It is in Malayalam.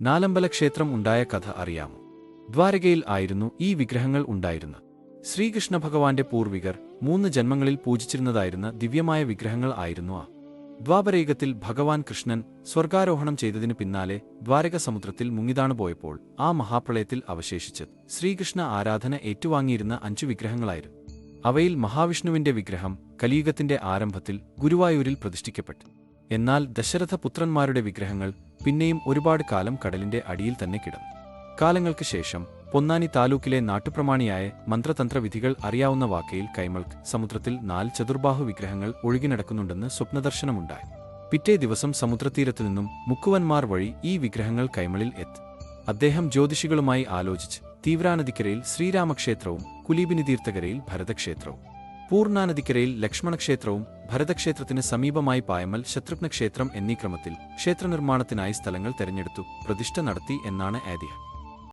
നാലമ്പല ക്ഷേത്രം ഉണ്ടായ കഥ അറിയാമോ? ദ്വാരകയിൽ ആയിരുന്നു ഈ വിഗ്രഹങ്ങൾ ഉണ്ടായിരുന്നത്. ശ്രീകൃഷ്ണ ഭഗവാന്റെ പൂർവികർ 3 ജന്മങ്ങളിൽ പൂജിച്ചിരുന്നതായിരുന്ന ദിവ്യമായ വിഗ്രഹങ്ങൾ ആയിരുന്നു ആ. ദ്വാപരയുഗത്തിൽ ഭഗവാൻ കൃഷ്ണൻ സ്വർഗാരോഹണം ചെയ്തതിനു പിന്നാലെ ദ്വാരക സമുദ്രത്തിൽ മുങ്ങിതാണുപോയപ്പോൾ ആ മഹാപ്രളയത്തിൽ അവശേഷിച്ചത് ശ്രീകൃഷ്ണ ആരാധന ഏറ്റുവാങ്ങിയിരുന്ന 5 വിഗ്രഹങ്ങളായിരുന്നു. അവയിൽ മഹാവിഷ്ണുവിന്റെ വിഗ്രഹം കലിയുഗത്തിന്റെ ആരംഭത്തിൽ ഗുരുവായൂരിൽ പ്രതിഷ്ഠിക്കപ്പെട്ടു. എന്നാൽ ദശരഥപുത്രന്മാരുടെ വിഗ്രഹങ്ങൾ പിന്നെയും ഒരുപാട് കാലം കടലിന്റെ അടിയിൽ തന്നെ കിടന്നു. കാലങ്ങൾക്ക് ശേഷം പൊന്നാനി താലൂക്കിലെ നാട്ടുപ്രമാണിയായ മന്ത്രതന്ത്ര വിധികൾ അറിയാവുന്ന വാക്കയിൽ കൈമൾക്ക് സമുദ്രത്തിൽ 4 ചതുർബാഹു വിഗ്രഹങ്ങൾ ഒഴുകിനടക്കുന്നുണ്ടെന്ന് സ്വപ്നദർശനമുണ്ടായി. പിറ്റേ ദിവസം സമുദ്രതീരത്തുനിന്നും മുക്കുവന്മാർ വഴി ഈ വിഗ്രഹങ്ങൾ കൈമളിൽ എത്തി. അദ്ദേഹം ജ്യോതിഷികളുമായി ആലോചിച്ച് തീവ്രാനദിക്കരയിൽ ശ്രീരാമക്ഷേത്രവും കുലീബിനിതീർത്ഥകരയിൽ ഭരതക്ഷേത്രവും പൂർണ്ണാനദിക്കരയിൽ ലക്ഷ്മണക്ഷേത്രവും ഭരതക്ഷേത്രത്തിന് സമീപമായി പായമൽ ശത്രുഘ്നക്ഷേത്രം എന്നീ ക്രമത്തിൽ ക്ഷേത്രനിർമ്മാണത്തിനായി സ്ഥലങ്ങൾ തെരഞ്ഞെടുത്തു പ്രതിഷ്ഠ നടത്തി എന്നാണ് ഐതിഹ്യം.